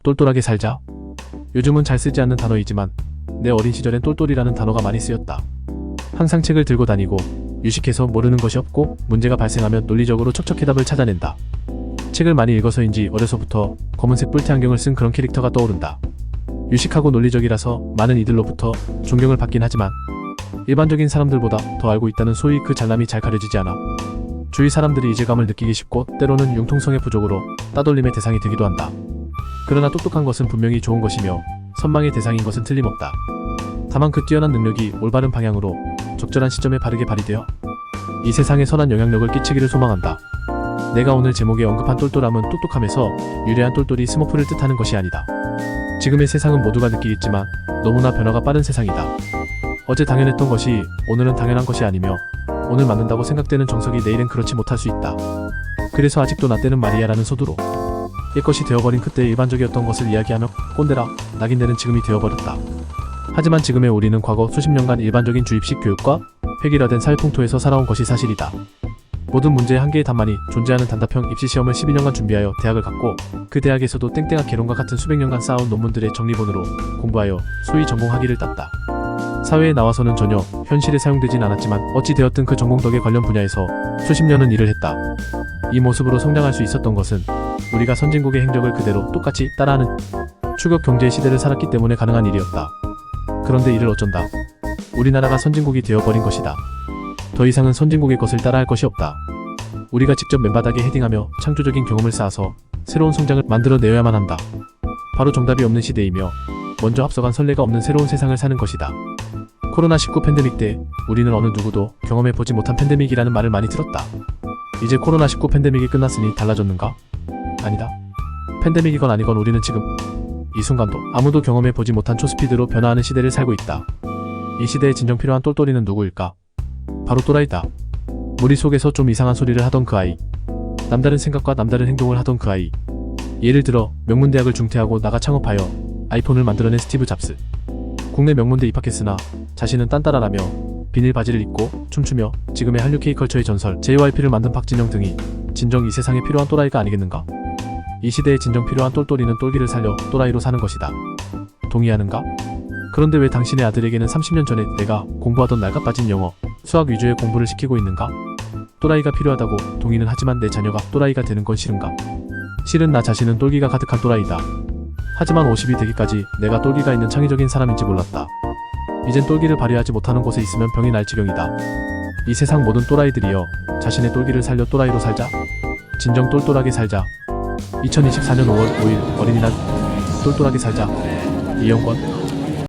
똘똘하게 살자. 요즘은 잘 쓰지 않는 단어이지만 내 어린 시절엔 똘똘이라는 단어가 많이 쓰였다. 항상 책을 들고 다니고 유식해서 모르는 것이 없고 문제가 발생하면 논리적으로 척척 해답을 찾아낸다. 책을 많이 읽어서인지 어려서부터 검은색 뿔테 안경을 쓴 그런 캐릭터가 떠오른다. 유식하고 논리적이라서 많은 이들로부터 존경을 받긴 하지만 일반적인 사람들보다 더 알고 있다는 소위 그 잘남이 잘 가려지지 않아 주위 사람들이 이질감을 느끼기 쉽고 때로는 융통성의 부족으로 따돌림의 대상이 되기도 한다. 그러나 똑똑한 것은 분명히 좋은 것이며 선망의 대상인 것은 틀림없다. 다만 그 뛰어난 능력이 올바른 방향으로 적절한 시점에 바르게 발휘되어 이 세상에 선한 영향력을 끼치기를 소망한다. 내가 오늘 제목에 언급한 똘똘함은 똑똑함에서 유래한 똘똘이 스머프를 뜻하는 것이 아니다. 지금의 세상은 모두가 느끼겠지만 너무나 변화가 빠른 세상이다. 어제 당연했던 것이 오늘은 당연한 것이 아니며 오늘 맞는다고 생각되는 정석이 내일은 그렇지 못할 수 있다. 그래서 아직도 나 때는 말이야라는 서두로 옛것이 되어버린 그때 일반적이었던 것을 이야기하며 꼰대라 낙인되는 지금이 되어버렸다. 하지만 지금의 우리는 과거 수십 년간 일반적인 주입식 교육과 획일화된 사회풍토에서 살아온 것이 사실이다. 모든 문제의 한계의 답만이 존재하는 단답형 입시시험을 12년간 준비하여 대학을 갔고 그 대학에서도 땡땡한 개론과 같은 수백 년간 쌓아온 논문들의 정리본으로 공부하여 소위 전공 학위를 땄다. 사회에 나와서는 전혀 현실에 사용되진 않았지만 어찌 되었든 그 전공 덕에 관련 분야에서 수십 년은 일을 했다. 이 모습으로 성장할 수 있었던 것은 우리가 선진국의 행적을 그대로 똑같이 따라하는 추격 경제의 시대를 살았기 때문에 가능한 일이었다. 그런데 이를 어쩐다. 우리나라가 선진국이 되어버린 것이다. 더 이상은 선진국의 것을 따라할 것이 없다. 우리가 직접 맨바닥에 헤딩하며 창조적인 경험을 쌓아서 새로운 성장을 만들어내야만 한다. 바로 정답이 없는 시대이며 먼저 앞서간 선례가 없는 새로운 세상을 사는 것이다. 코로나19 팬데믹 때 우리는 어느 누구도 경험해보지 못한 팬데믹이라는 말을 많이 들었다. 이제 코로나19 팬데믹이 끝났으니 달라졌는가? 아니다. 팬데믹이건 아니건 우리는 지금 이 순간도 아무도 경험해보지 못한 초스피드로 변화하는 시대를 살고 있다. 이 시대에 진정 필요한 똘똘이는 누구일까? 바로 또라이다. 무리 속에서 좀 이상한 소리를 하던 그 아이, 남다른 생각과 남다른 행동을 하던 그 아이. 예를 들어 명문대학을 중퇴하고 나가 창업하여 아이폰을 만들어낸 스티브 잡스. 국내 명문대 입학했으나 자신은 딴따라라며 비닐 바지를 입고 춤추며 지금의 한류 K컬처의 전설 JYP를 만든 박진영 등이 진정 이 세상에 필요한 또라이가 아니겠는가? 이 시대에 진정 필요한 똘똘이는 똘기를 살려 또라이로 사는 것이다. 동의하는가? 그런데 왜 당신의 아들에게는 30년 전에 내가 공부하던 낡아 빠진 영어, 수학 위주의 공부를 시키고 있는가? 또라이가 필요하다고 동의는 하지만 내 자녀가 또라이가 되는 건 싫은가? 실은 나 자신은 똘기가 가득한 또라이다. 하지만 50이 되기까지 내가 똘기가 있는 창의적인 사람인지 몰랐다. 이젠 똘기를 발휘하지 못하는 곳에 있으면 병이 날 지경이다. 이 세상 모든 또라이들이여 자신의 똘기를 살려 또라이로 살자. 진정 똘똘하게 살자. 2024년 5월 5일 어린이날 똘똘하게 살자. 이영권